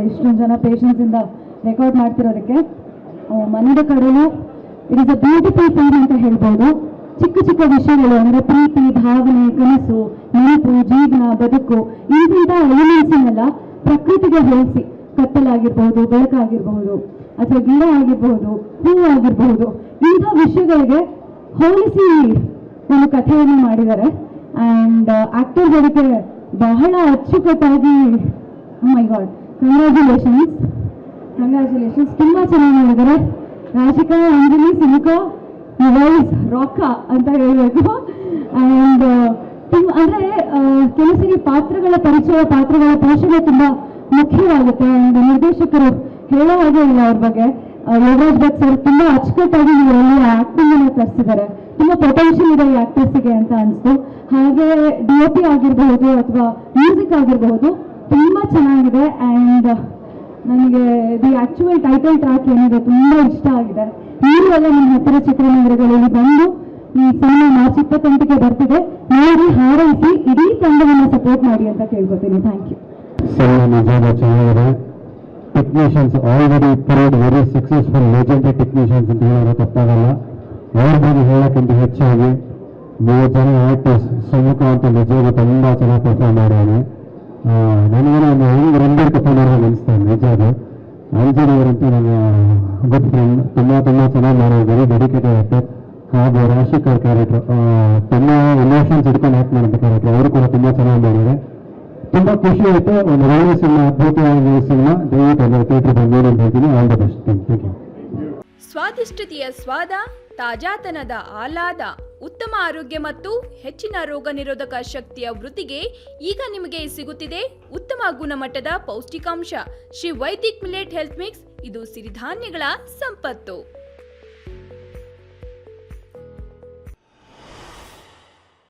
ಇಷ್ಟೊಂದು ಜನ ಪೇಷನ್ಸಿಂದ ರೆಕಾರ್ಡ್ ಮಾಡ್ತಿರೋದಕ್ಕೆ. ಮನದ ಕಡಲು it is a beautiful feel ಅಂತ ಹೇಳ್ಬೋದು. ಚಿಕ್ಕ ಚಿಕ್ಕ ವಿಷಯಗಳು ಅಂದರೆ ಪ್ರೀತಿ, ಭಾವನೆ, ಕನಸು, ನೆನಪು, ಜೀವನ, ಬದುಕು ಇಂಥ ಎಲಿಮೆಂಟ್ಸನ್ನೆಲ್ಲ ಪ್ರಕೃತಿಗೆ ಹೋಲಿಸಿ ಕತ್ತಲಾಗಿರ್ಬಹುದು, ಬೆಳಕಾಗಿರ್ಬಹುದು, ಅಥವಾ ಗಿಡ ಆಗಿರ್ಬಹುದು, ಹೂವು ಆಗಿರ್ಬಹುದು, ಇಂಥ ವಿಷಯಗಳಿಗೆ ಹೋಲಿಸಿ ಒಂದು ಕಥೆಯನ್ನು ಮಾಡಿದ್ದಾರೆ. ಆ್ಯಂಡ್ ಆಕ್ಟರ್ಸ್ ಅದಕ್ಕೆ ಬಹಳ ಅಚ್ಚುಕಟ್ಟಾಗಿ ಮೈ ಗಾಡ್ ಕಂಗ್ರ್ಯಾಚುಲೇಷನ್ಸ್ ತುಂಬ ಚೆನ್ನಾಗಿ ಮಾಡಿದ್ದಾರೆ. ರಾಶಿಕಾ, ಅಂಜಲಿ, ಸಿಮಿಕಾ, ವಾಯ್ಸ್ ರಾಕ ಅಂತ ಹೇಳಬೇಕು. ಆ್ಯಂಡ್ ಅಂದರೆ ಕೆಲಸರಿ ಪಾತ್ರಗಳ ಪರಿಚಯ, ಪಾತ್ರಗಳ ಪೋಷಣೆ ತುಂಬ ಮುಖ್ಯವಾಗುತ್ತೆ. ಆ್ಯಂಡ್ ನಿರ್ದೇಶಕರು ಹೇಳೋ ಹಾಗೆ ಇಲ್ಲ ಅವ್ರ ಬಗ್ಗೆ. ಯೋಗರಾಜ್ ಭಟ್ ಸರ್ ತುಂಬ ಅಚ್ಚುಕಟ್ಟಾಗಿ ಇವರಲ್ಲಿ ಆ್ಯಕ್ಟಿಂಗ್ ಅನ್ನು ತರಿಸಿದ್ದಾರೆ. ತುಂಬ ಪೊಟೆನ್ಷಿಯಲ್ ಇದೆ ಈ ಆಕ್ಟರ್ಸಿಗೆ ಅಂತ ಅನಿಸ್ತು. ಹಾಗೆ DOP ಆಗಿರಬಹುದು ಅಥವಾ ಮ್ಯೂಸಿಕ್ ಆಗಿರಬಹುದು ತುಂಬ ಚೆನ್ನಾಗಿದೆ. ಆ್ಯಂಡ್ ನನಗೆ ದಿ ಆ್ಯಕ್ಚುಯಲ್ ಟೈಟಲ್ ಟ್ರ್ಯಾಕ್ ಏನಿದೆ ತುಂಬ ಇಷ್ಟ ಆಗಿದೆ. ನೀವೆಲ್ಲ ನಿಮ್ಮ ಹತ್ತಿರ ಚಿತ್ರಮಂದಿರಗಳಲ್ಲಿ ಬಂದು ಈ ಸಿನಿಮಾ ಮಾರ್ಚ್ 28ಕ್ಕೆ ಬರ್ತಿದೆ, ನೋಡಿ ಹಾರೈಸಿ ಇಡೀ ತಂಡವನ್ನು ಸಪೋರ್ಟ್ ಮಾಡಿ ಅಂತ ಕೇಳ್ಕೊತೀನಿ. Thank you. ಚೆನ್ನಾಗಿದೆ. ಟೆಕ್ನಿಷಿಯನ್ಸ್ ಆಲ್ರೆಡಿ ಪರೇಡ್ ವೆರಿ ಸಕ್ಸಸ್ಫುಲ್ ಲೆಜೆಂಡರಿ ಟೆಕ್ನಿಷಿಯನ್ಸ್ ಅಂತ ಹೇಳಿದ್ರೆ ತಪ್ಪಾಗಲ್ಲ. ಅವ್ರ ಬಗ್ಗೆ ಹೇಳೋಕ್ಕಿಂತ ಹೆಚ್ಚಾಗಿ 3 ಜನ ಆರ್ಟಿಸ್ಟ್ ಸುಮುಖ ಅಂತ ನಿಜವಾಗಿ ತುಂಬ ಚೆನ್ನಾಗಿ ಪರ್ಫಾರ್ಮ್ ಮಾಡೋದು. ನನಗೇನೋ ಒಂದು ಹೆಂಗೆ ರಂಬರ್ ಕಥೆ ಮಾಡೋದು ಅನಿಸ್ತಾರೆ ನಿಜಾದು. ಅಂಜಲಿ ಅವರಂತೂ ನನ್ನ ಗುಡ್ ಫ್ರೆಂಡ್, ತುಂಬ ಚೆನ್ನಾಗಿ ಮಾಡೋದು, ವೆರಿ ಡೆಡಿಕೇಟೆಡ್ ಆಕ್ಟರ್. ಹಾಗೂ ರಾಶಿಕಾ ಕ್ಯಾರೆಕ್ಟರ್ ತುಂಬ ಇಮೋಷನ್ಸ್ ಇಟ್ಕೊಂಡು ಆ್ಯಕ್ಟ್ ಮಾಡೋದು ಕ್ಯಾರೆಕ್ಟರ್, ಅವರು ಕೂಡ ತುಂಬ ಚೆನ್ನಾಗಿ ಮಾಡಿದ್ದಾರೆ. ತುಂಬ ಖುಷಿ ಆಯಿತು. ಒಂದು ಒಳ್ಳೆಯ ಸಿನಿಮಾ, ಅದ್ಭುತವಾದ ಸಿನಿಮಾ. ದಯವಿಟ್ಟು ಎಲ್ಲ ಥಿಯೇಟರ್ ಬಂದು ನೋಡಿ ಅಂತ ಹೇಳ್ತೀನಿ. All the best. Thank you. ಸ್ವಾದಿಷ್ಟತೆಯ ಸ್ವಾದ, ತಾಜಾತನದ ಆಹ್ಲಾದ, ಉತ್ತಮ ಆರೋಗ್ಯ ಮತ್ತು ಹೆಚ್ಚಿನ ರೋಗ ನಿರೋಧಕ ಶಕ್ತಿಯ ವೃದ್ಧಿಗೆ ಈಗ ನಿಮಗೆ ಸಿಗುತ್ತಿದೆ ಉತ್ತಮ ಗುಣಮಟ್ಟದ ಪೌಷ್ಟಿಕಾಂಶ. Shri Vaidik millet health mix. ಇದು ಸಿರಿಧಾನ್ಯಗಳ ಸಂಪತ್ತು.